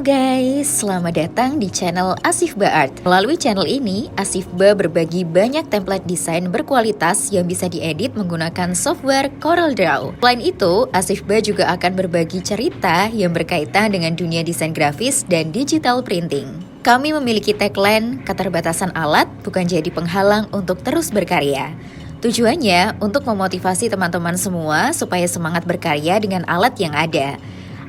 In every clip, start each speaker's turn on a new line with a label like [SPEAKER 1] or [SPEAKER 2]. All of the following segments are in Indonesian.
[SPEAKER 1] Halo guys, selamat datang di channel Asifba Art. Melalui channel ini, Asifba berbagi banyak template desain berkualitas yang bisa diedit menggunakan software CorelDRAW. Selain itu, Asifba juga akan berbagi cerita yang berkaitan dengan dunia desain grafis dan digital printing. Kami memiliki tagline, keterbatasan alat bukan jadi penghalang untuk terus berkarya. Tujuannya untuk memotivasi teman-teman semua supaya semangat berkarya dengan alat yang ada.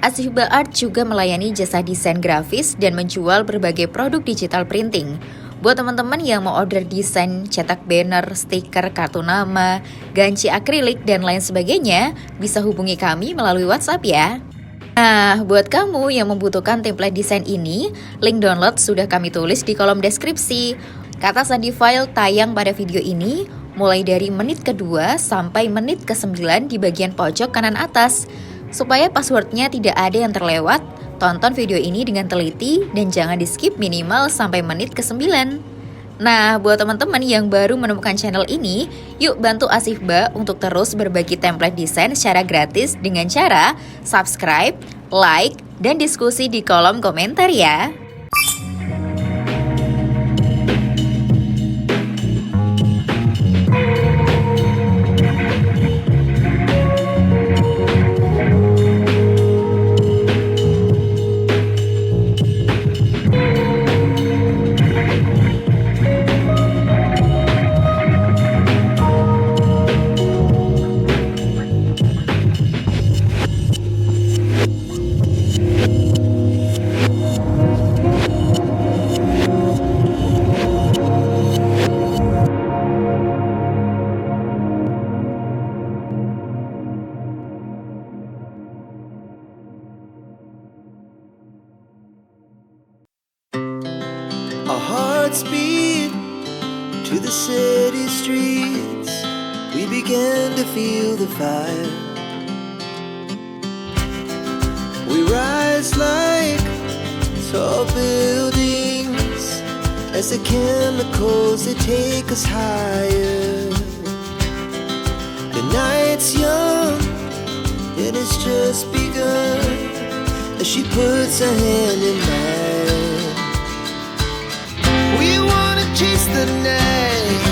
[SPEAKER 1] Asifba Art juga melayani jasa desain grafis dan menjual berbagai produk digital printing. Buat teman-teman yang mau order desain, cetak banner, stiker, kartu nama, ganci akrilik, dan lain sebagainya, bisa hubungi kami melalui WhatsApp ya. Nah, buat kamu yang membutuhkan template desain ini, link download sudah kami tulis di kolom deskripsi. Kata sandi file tayang pada video ini, mulai dari menit kedua sampai menit ke-9 di bagian pojok kanan atas. Supaya passwordnya tidak ada yang terlewat, tonton video ini dengan teliti dan jangan di-skip minimal sampai menit ke-9. Nah, buat teman-teman yang baru menemukan channel ini, yuk bantu Asifba untuk terus berbagi template desain secara gratis dengan cara subscribe, like, dan diskusi di kolom komentar ya.
[SPEAKER 2] Our hearts beat to the city streets. We began to feel the fire. We rise like tall buildings as the chemicals they take us higher. The night's young and it's just begun as she puts her hand in mine. We wanna chase the night,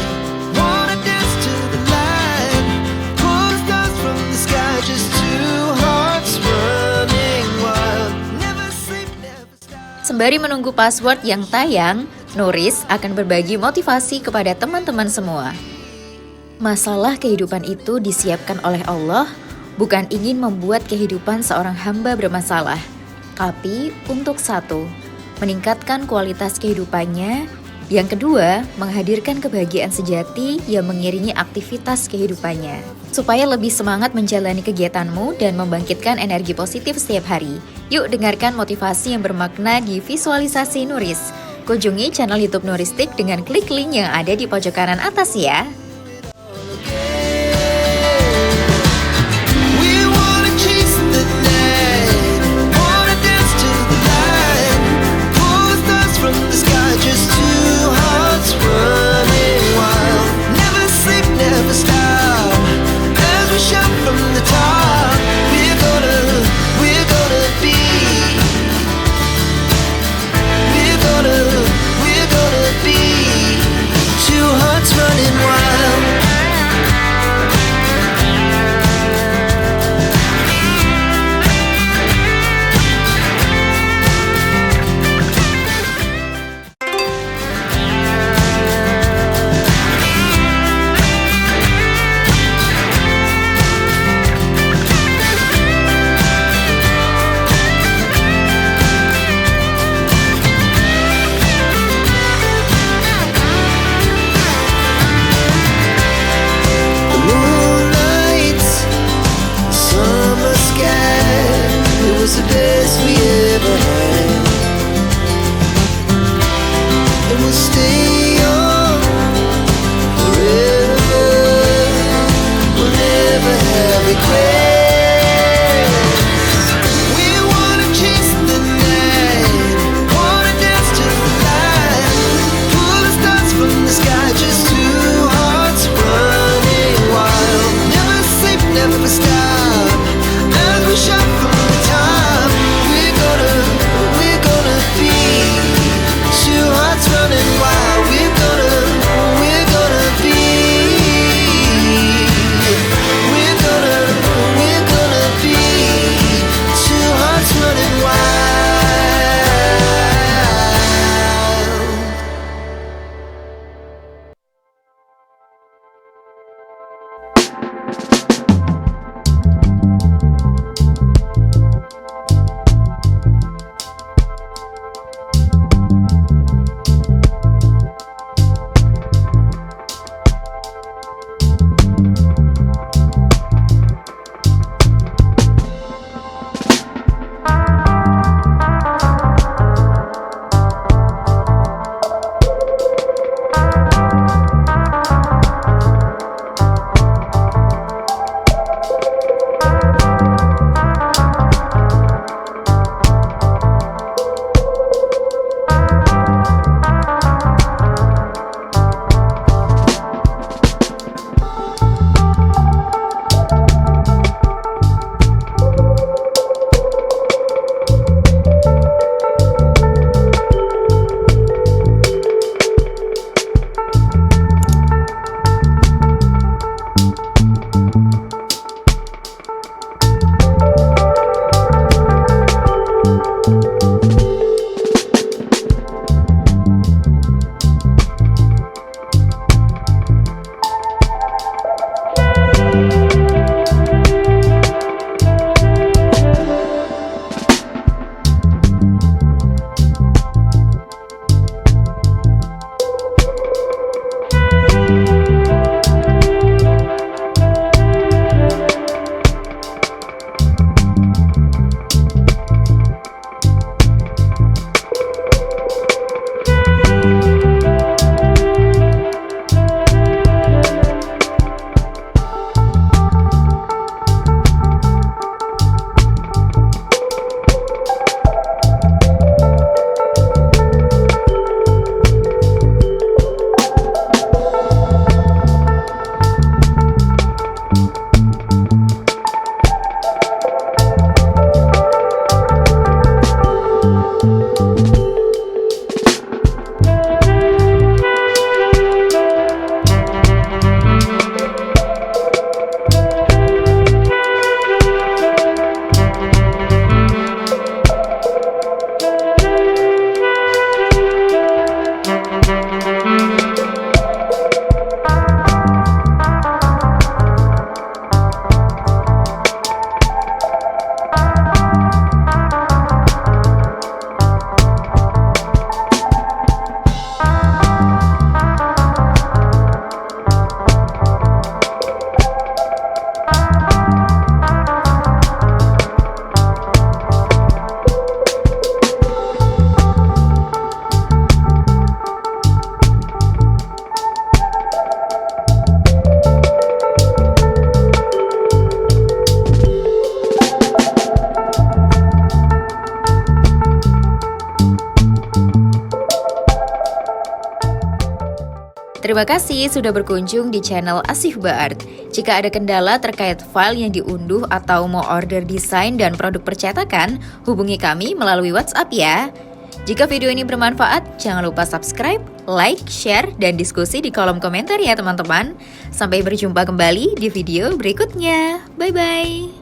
[SPEAKER 2] wanna dance to the light, pull the stars from the sky, just two hearts running wild. Never sleep, never stop.
[SPEAKER 1] Sembari menunggu password yang tayang, Nuris akan berbagi motivasi kepada teman-teman semua. Masalah kehidupan itu disiapkan oleh Allah, bukan ingin membuat kehidupan seorang hamba bermasalah, tapi untuk satu, meningkatkan kualitas kehidupannya. Yang kedua, menghadirkan kebahagiaan sejati yang mengiringi aktivitas kehidupannya. Supaya lebih semangat menjalani kegiatanmu dan membangkitkan energi positif setiap hari. Yuk dengarkan motivasi yang bermakna di Visualisai Nuris. Kunjungi channel YouTube Nuristic dengan klik link yang ada di pojok kanan atas ya.
[SPEAKER 2] Running wild.
[SPEAKER 1] Terima kasih sudah berkunjung di channel Asifba Art. Jika ada kendala terkait file yang diunduh atau mau order desain dan produk percetakan, hubungi kami melalui WhatsApp ya. Jika video ini bermanfaat, jangan lupa subscribe, like, share, dan diskusi di kolom komentar ya teman-teman. Sampai berjumpa kembali di video berikutnya. Bye-bye.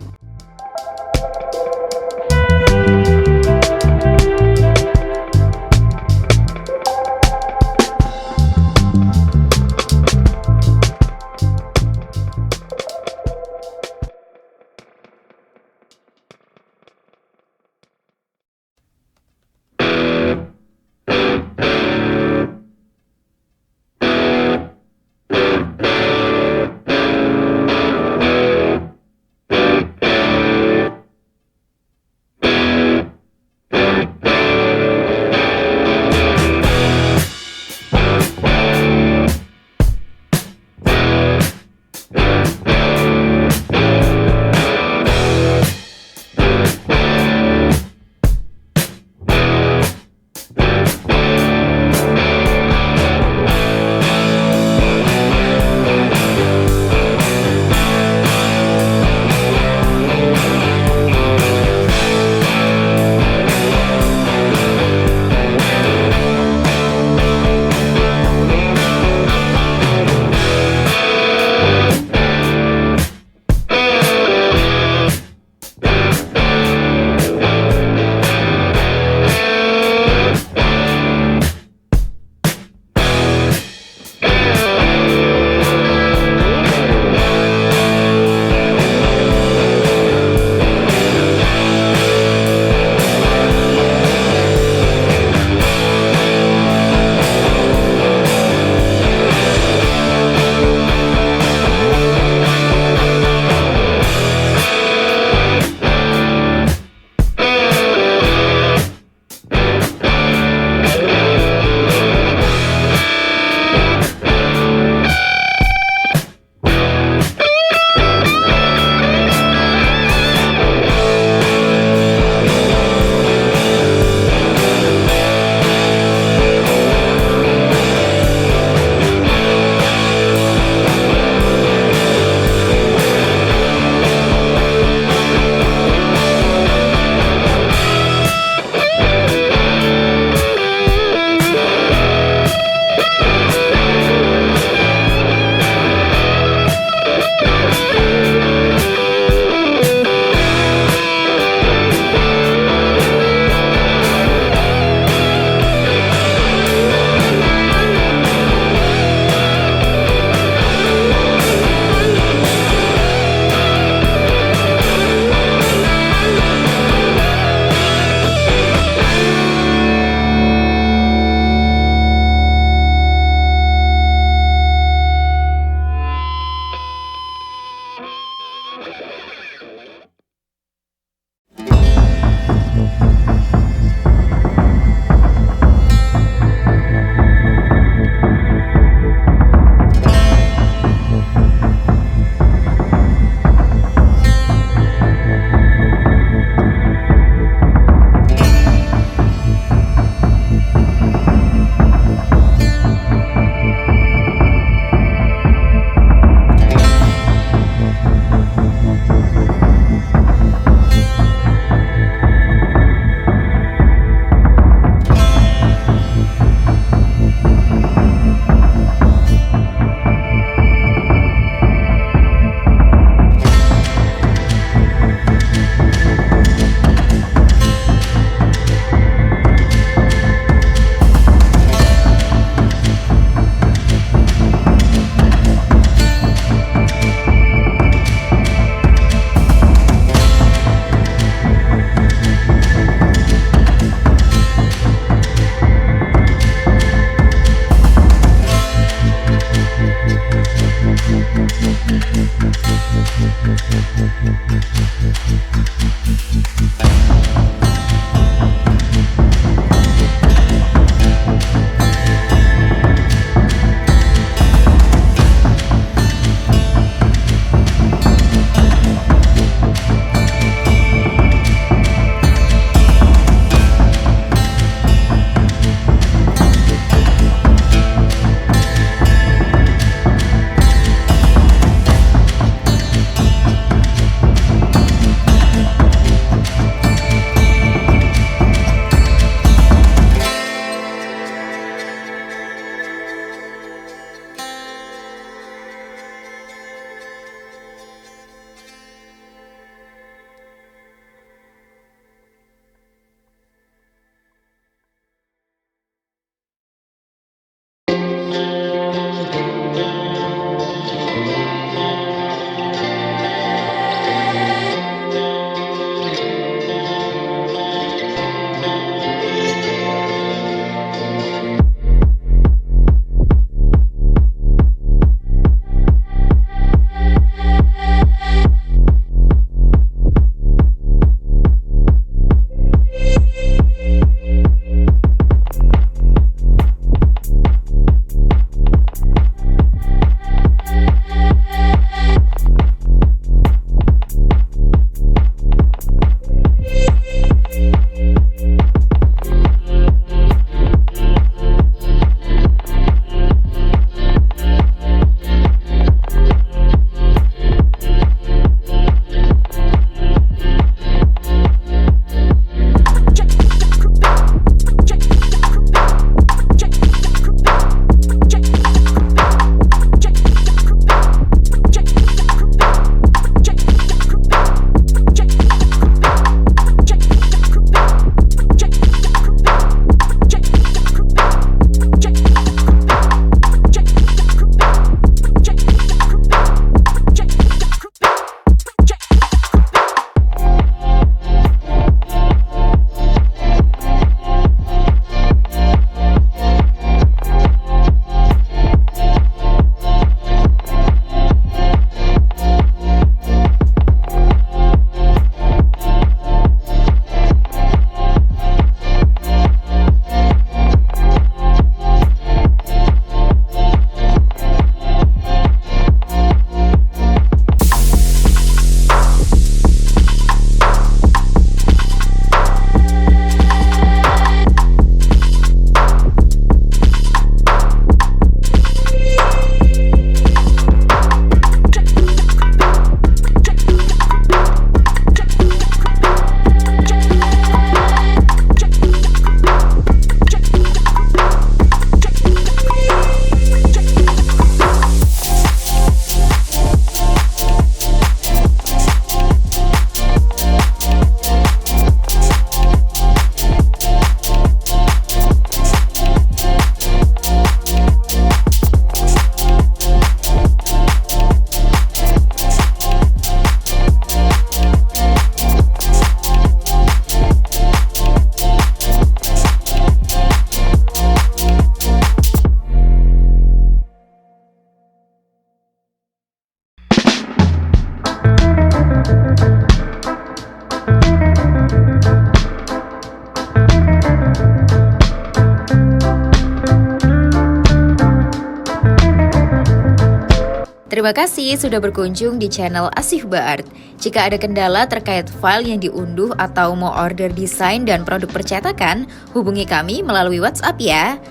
[SPEAKER 1] Terima kasih sudah berkunjung di channel Asifba Art. Jika ada kendala terkait file yang diunduh atau mau order desain dan produk percetakan, hubungi kami melalui WhatsApp ya.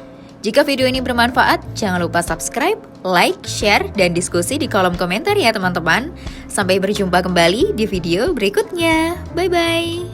[SPEAKER 1] Jika video ini bermanfaat, jangan lupa subscribe, like, share, dan diskusi di kolom komentar ya teman-teman. Sampai berjumpa kembali di video berikutnya. Bye-bye.